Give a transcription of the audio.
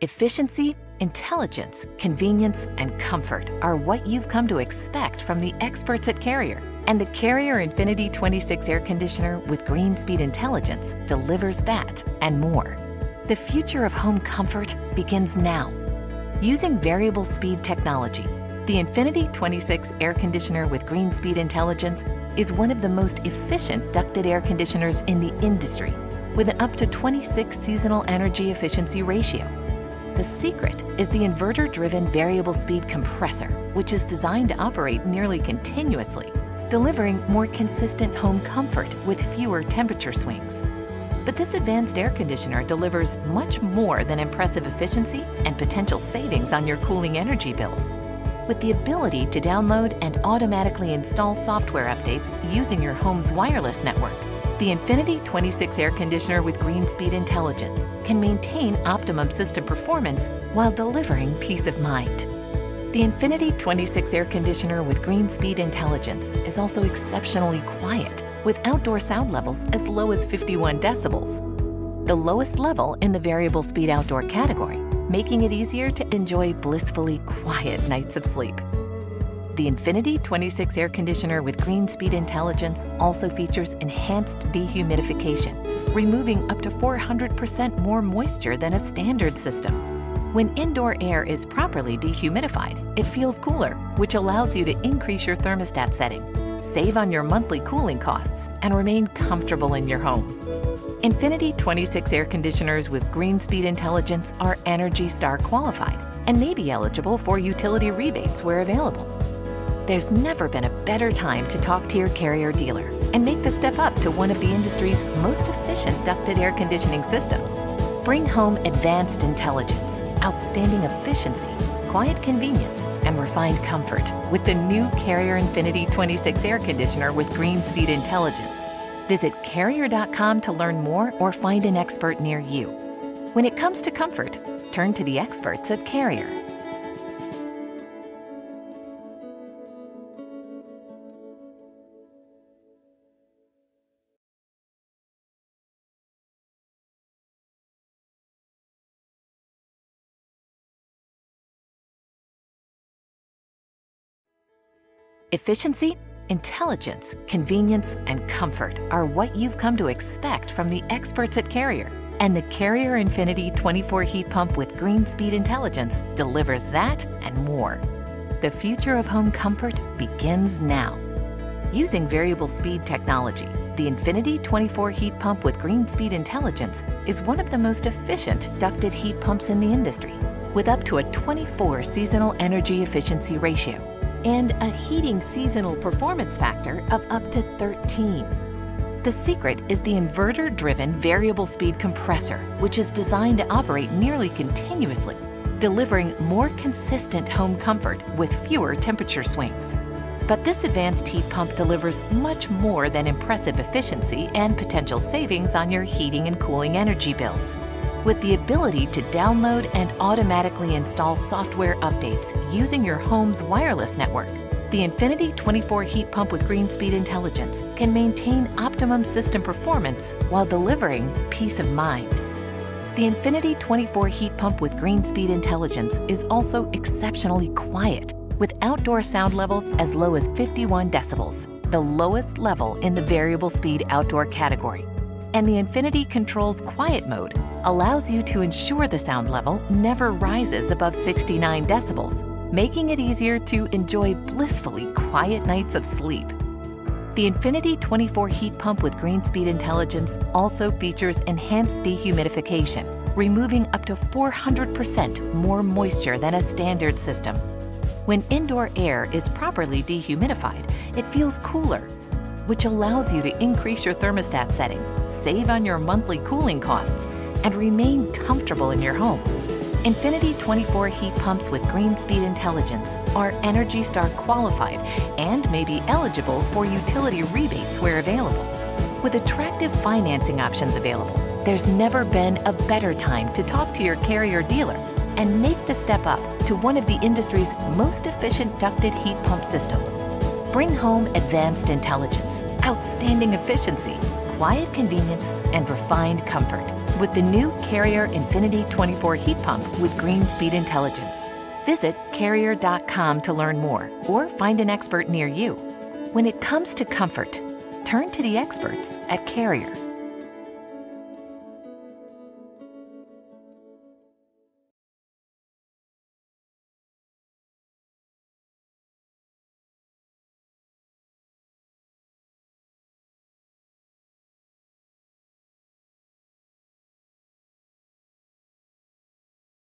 Efficiency, intelligence, convenience, and comfort are what you've come to expect from the experts at Carrier. And the Carrier Infinity 26 air conditioner with green speed intelligence delivers that and more. The future of home comfort begins now. Using variable speed technology, the Infinity 26 air conditioner with green speed intelligence is one of the most efficient ducted air conditioners in the industry, with an up to 26 seasonal energy efficiency ratio. The secret is the inverter-driven variable speed compressor, which is designed to operate nearly continuously, delivering more consistent home comfort with fewer temperature swings. But this advanced air conditioner delivers much more than impressive efficiency and potential savings on your cooling energy bills. With the ability to download and automatically install software updates using your home's wireless network, the Infinity 26 air conditioner with green speed intelligence can maintain optimum system performance while delivering peace of mind. The Infinity 26 air conditioner with green speed intelligence is also exceptionally quiet, with outdoor sound levels as low as 51 decibels, the lowest level in the variable speed outdoor category, making it easier to enjoy blissfully quiet nights of sleep. The Infinity 26 air conditioner with green speed intelligence also features enhanced dehumidification, removing up to 400% more moisture than a standard system. When indoor air is properly dehumidified, it feels cooler, which allows you to increase your thermostat setting, save on your monthly cooling costs, and remain comfortable in your home. Infinity 26 air conditioners with green speed intelligence are ENERGY STAR qualified and may be eligible for utility rebates where available. There's never been a better time to talk to your Carrier dealer and make the step up to one of the industry's most efficient ducted air conditioning systems. Bring home advanced intelligence, outstanding efficiency, quiet convenience, and refined comfort with the new Carrier Infinity 26 air conditioner with green speed intelligence. Visit Carrier.com to learn more or find an expert near you. When it comes to comfort, turn to the experts at Carrier. Efficiency, intelligence, convenience, and comfort are what you've come to expect from the experts at Carrier. And the Carrier Infinity 24 heat pump with green speed intelligence delivers that and more. The future of home comfort begins now. Using variable speed technology, the Infinity 24 heat pump with green speed intelligence is one of the most efficient ducted heat pumps in the industry, with up to a 24 seasonal energy efficiency ratio and a heating seasonal performance factor of up to 13. The secret is the inverter-driven variable speed compressor, which is designed to operate nearly continuously, delivering more consistent home comfort with fewer temperature swings. But this advanced heat pump delivers much more than impressive efficiency and potential savings on your heating and cooling energy bills. With the ability to download and automatically install software updates using your home's wireless network, the Infinity 24 heat pump with green speed intelligence can maintain optimum system performance while delivering peace of mind. The Infinity 24 heat pump with green speed intelligence is also exceptionally quiet, with outdoor sound levels as low as 51 decibels, the lowest level in the variable speed outdoor category. And the Infinity Controls Quiet Mode allows you to ensure the sound level never rises above 69 decibels, making it easier to enjoy blissfully quiet nights of sleep. The Infinity 24 heat pump with green speed intelligence also features enhanced dehumidification, removing up to 400% more moisture than a standard system. When indoor air is properly dehumidified, it feels cooler, which allows you to increase your thermostat setting, save on your monthly cooling costs, and remain comfortable in your home. Infinity 24 heat pumps with green speed intelligence are ENERGY STAR qualified and may be eligible for utility rebates where available. With attractive financing options available, there's never been a better time to talk to your Carrier dealer and make the step up to one of the industry's most efficient ducted heat pump systems. Bring home advanced intelligence, outstanding efficiency, quiet convenience, and refined comfort with the new Carrier Infinity 24 heat pump with green speed intelligence. Visit Carrier.com to learn more or find an expert near you. When it comes to comfort, turn to the experts at Carrier.